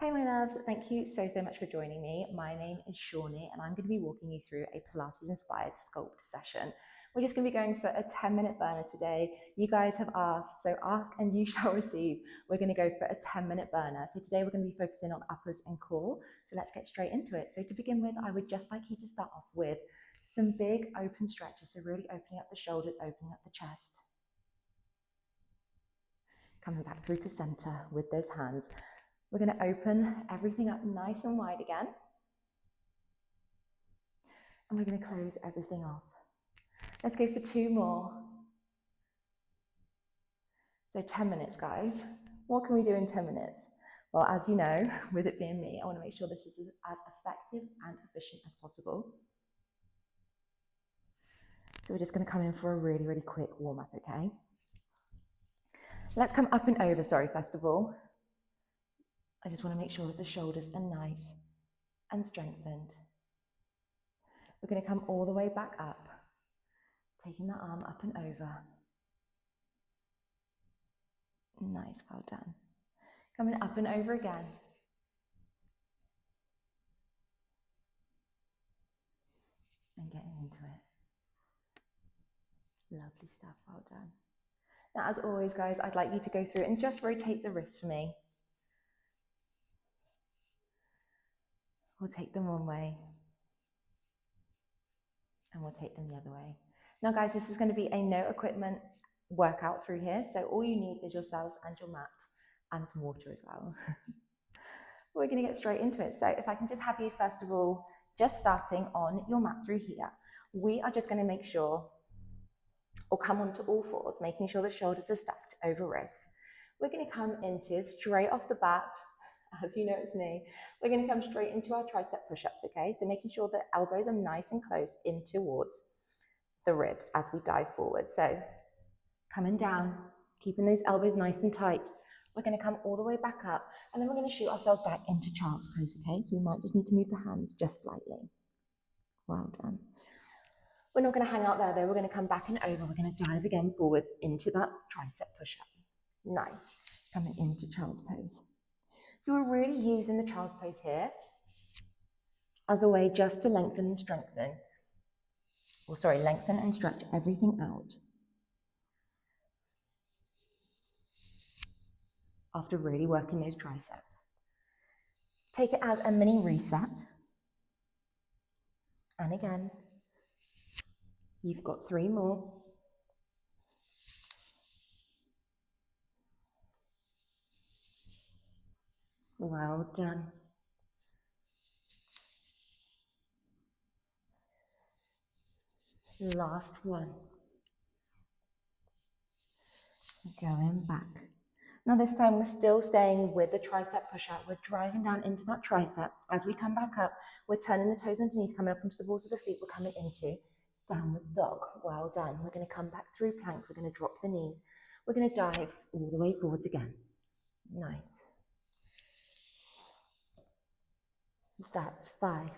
Hi my loves, thank you so much for joining me. My name is Shawnee and I'm going to be walking you through a Pilates inspired Sculpt session. We're just going to be going for a 10-minute burner today. You guys have asked, so ask and you shall receive. We're going to go for a 10-minute burner. So today we're going to be focusing on uppers and core. So let's get straight into it. So to begin with, I would just like you to start off with some big open stretches. So really opening up the shoulders, opening up the chest. Coming back through to center with those hands. We're going to open everything up nice and wide again. And we're going to close everything off. Let's go for 2 more. So 10 minutes, guys. What can we do in 10 minutes? Well, as you know, with it being me, I want to make sure this is as effective and efficient as possible. So we're just going to come in for a really quick warm up, okay? Let's come up and over, first of all. I just want to make sure that the shoulders are nice and strengthened. We're going to come all the way back up, taking the arm up and over. Nice, well done. Coming up and over again. And getting into it. Lovely stuff, well done. Now, as always, guys, I'd like you to go through it and just rotate the wrists for me. We'll take them one way and we'll take them the other way. Now, guys, this is going to be a no equipment workout through here, so all you need is yourselves and your mat and some water as well. We're going to get straight into it. So if I can just have you, first of all, just starting on your mat through here, we are just going to make sure, or come onto all fours, making sure the shoulders are stacked over wrists. We're going to come into, straight off the bat, as you know it's me, we're going to come straight into our tricep push-ups, okay? So making sure that elbows are nice and close in towards the ribs as we dive forward. So coming down, keeping those elbows nice and tight. We're going to come all the way back up, and then we're going to shoot ourselves back into child's pose, okay? So we might just need to move the hands just slightly. Well done. We're not going to hang out there though. We're going to come back and over. We're going to dive again forwards into that tricep push-up. Nice. Coming into child's pose. So we're really using the child's pose here as a way just to lengthen and strengthen. Lengthen and stretch everything out. After really working those triceps. Take it as a mini reset. And again, you've got 3 more. Well done. Last one. Going back. Now this time we're still staying with the tricep push-up. We're driving down into that tricep. As we come back up, we're turning the toes underneath, coming up onto the balls of the feet. We're coming into downward dog. Well done. We're going to come back through plank. We're going to drop the knees. We're going to dive all the way forwards again. Nice. That's 5.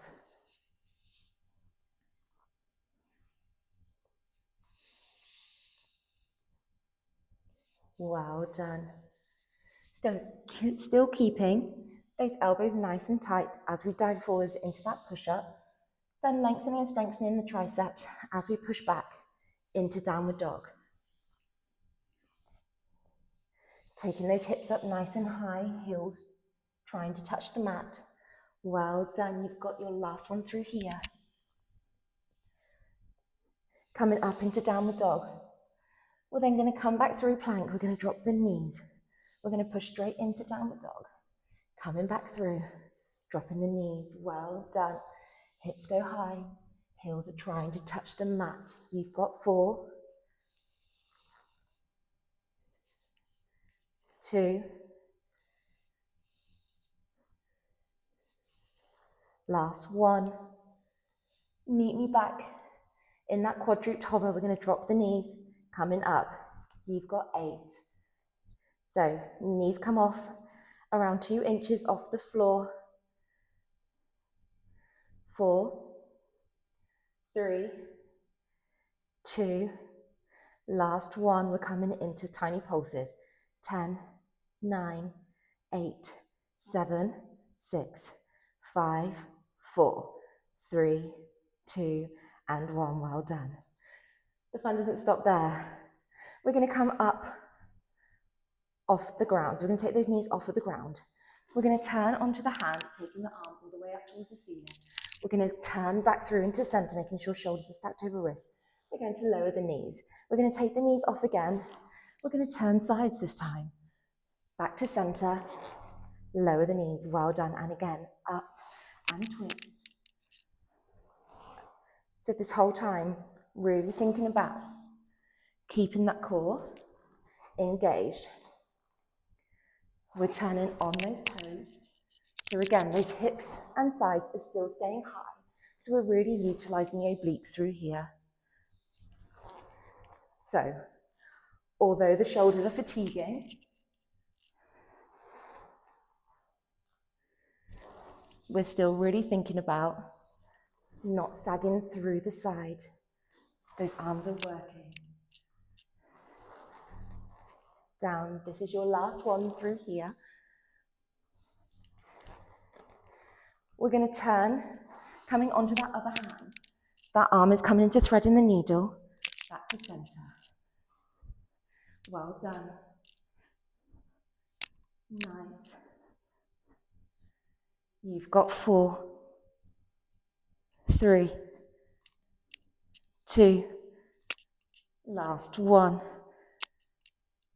Well done. Still keeping those elbows nice and tight as we dive forwards into that push-up, then lengthening and strengthening the triceps as we push back into downward dog. Taking those hips up nice and high, heels trying to touch the mat. Well done, you've got your last one through here. Coming up into downward dog. We're then going to come back through plank. We're going to drop the knees. We're going to push straight into downward dog. Coming back through, dropping the knees. Well done. Hips go high. Heels are trying to touch the mat. You've got 4, 2, last 1. Meet me back in that quadruped hover. We're going to drop the knees, coming up. You've got 8. So knees come off around 2 inches off the floor. 4, 3, 2, last 1. We're coming into tiny pulses. 10, 9, 8, 7, 6, 5, 4, 3, 2, and 1. Well done. The fun doesn't stop there. We're going to come up off the ground. So we're going to take those knees off of the ground. We're going to turn onto the hand, taking the arm all the way up towards the ceiling. We're going to turn back through into center, making sure shoulders are stacked over wrists. We're going to lower the knees. We're going to take the knees off again. We're going to turn sides this time. Back to center, lower the knees. Well done. And again, up and twist. So this whole time, really thinking about keeping that core engaged. We're turning on those toes. So again, those hips and sides are still staying high. So we're really utilizing the obliques through here. So, although the shoulders are fatiguing, we're still really thinking about not sagging through the side. Those arms are working. Down, this is your last one through here. We're going to turn, coming onto that other hand. That arm is coming into threading the needle, back to center. Well done. Nice. You've got 4, 3, 2, last 1.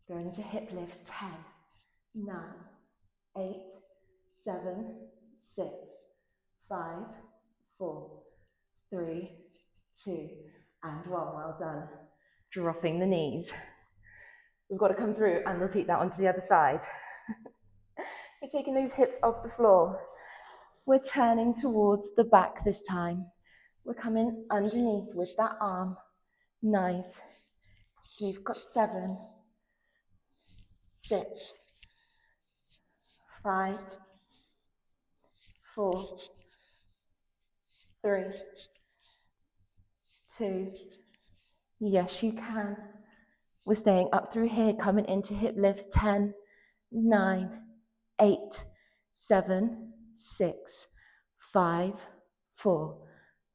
Going into hip lifts, 10, 9, 8, 7, 6, 5, 4, 3, 2, and 1. Well done. Dropping the knees. We've got to come through and repeat that onto the other side. We're taking those hips off the floor. We're turning towards the back this time. We're coming underneath with that arm. Nice. We've got 7, 6, 5, 4, 3, 2. Yes, you can. We're staying up through here, coming into hip lifts. 10, 9, 8, 7, 6, 5, 4,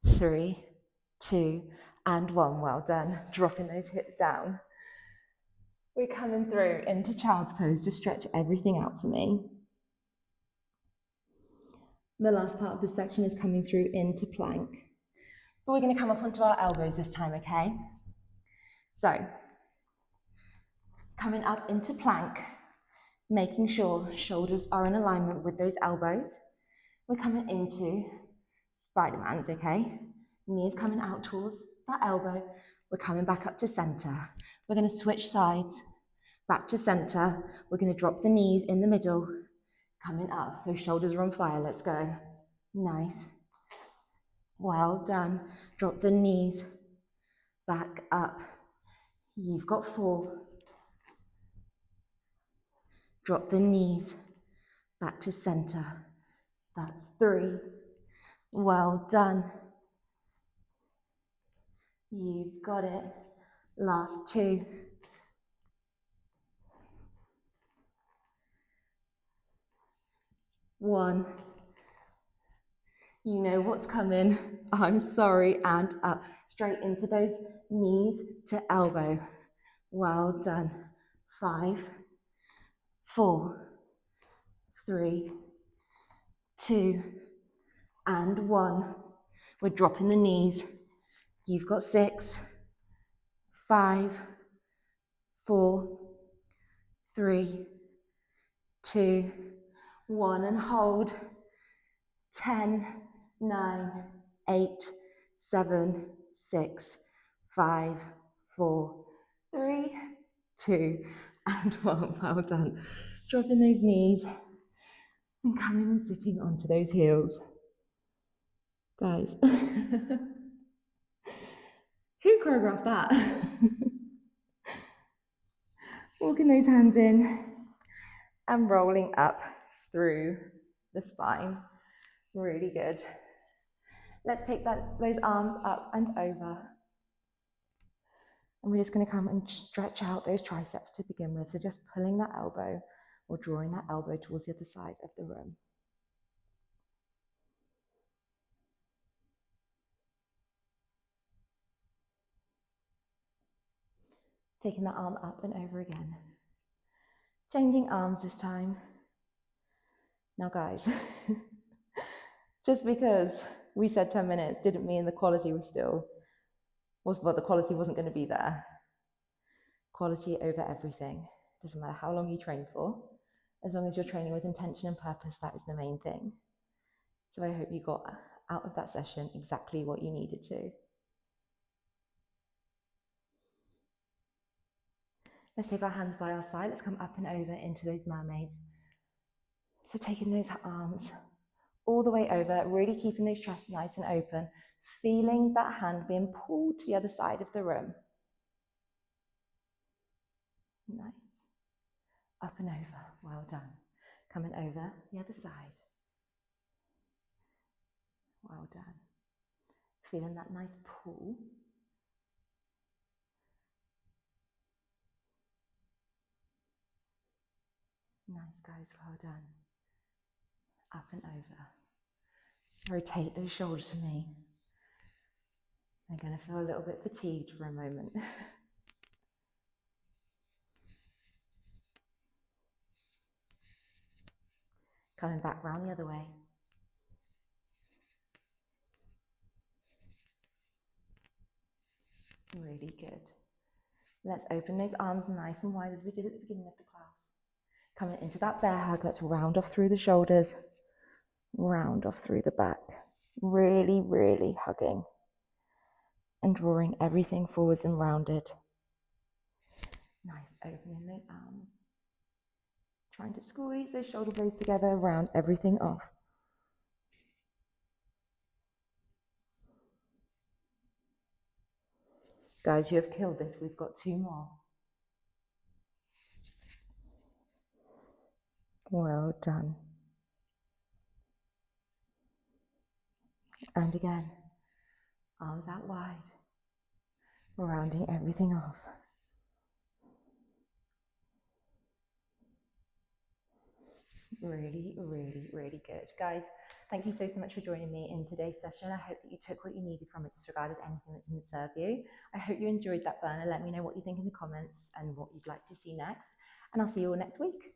3, 2, and 1. Well done. Dropping those hips down. We're coming through into child's pose. Just stretch everything out for me. The last part of this section is coming through into plank. But we're going to come up onto our elbows this time, okay? So, coming up into plank, making sure shoulders are in alignment with those elbows. We're coming into Spider-Man's, okay? Knees coming out towards that elbow. We're coming back up to center. We're going to switch sides, back to center. We're going to drop the knees in the middle, coming up. Those shoulders are on fire. Let's go. Nice. Well done. Drop the knees back up. You've got 4. Drop the knees back to center. That's 3. Well done. You've got it. Last 2. One. You know what's coming. I'm sorry. And up. Straight into those knees to elbow. Well done. 5, 4, 3, 2, and 1. We're dropping the knees. You've got 6, 5, 4, 3, 2, 1, and hold. 10, 9, 8, 7, 6, 5, 4, 3, 2, and 1. Well done. Dropping those knees and coming and sitting onto those heels. Guys, who choreographed that? Walking those hands in and rolling up through the spine. Really good. Let's take those arms up and over. And we're just going to come and stretch out those triceps to begin with. So just pulling that elbow or drawing that elbow towards the other side of the room. Taking that arm up and over again. Changing arms this time. Now guys, just because we said 10 minutes didn't mean the quality the quality wasn't going to be there. Quality over everything. Doesn't matter how long you train for, as long as you're training with intention and purpose, that is the main thing. So I hope you got out of that session exactly what you needed to. Let's take our hands by our side. Let's come up and over into those mermaids. So taking those arms all the way over, really keeping those chests nice and open, feeling that hand being pulled to the other side of the room. Nice. Up and over. Well done. Coming over the other side. Well done. Feeling that nice pull. Nice, guys. Well done. Up and over. Rotate those shoulders to me. I'm going to feel a little bit fatigued for a moment. Coming back round the other way. Really good. Let's open those arms nice and wide as we did at the beginning of the class. Coming into that bear hug, let's round off through the shoulders, round off through the back. Really, really hugging and drawing everything forwards and rounded. Nice, opening those arms. Trying to squeeze those shoulder blades together, round everything off. Guys, you have killed this. We've got 2 more. Well done. And again, arms out wide, rounding everything off. Really, really, really good. Guys, thank you so much for joining me in today's session. I hope that you took what you needed from it, disregarded anything that didn't serve you. I hope you enjoyed that burner. Let me know what you think in the comments and what you'd like to see next. And I'll see you all next week.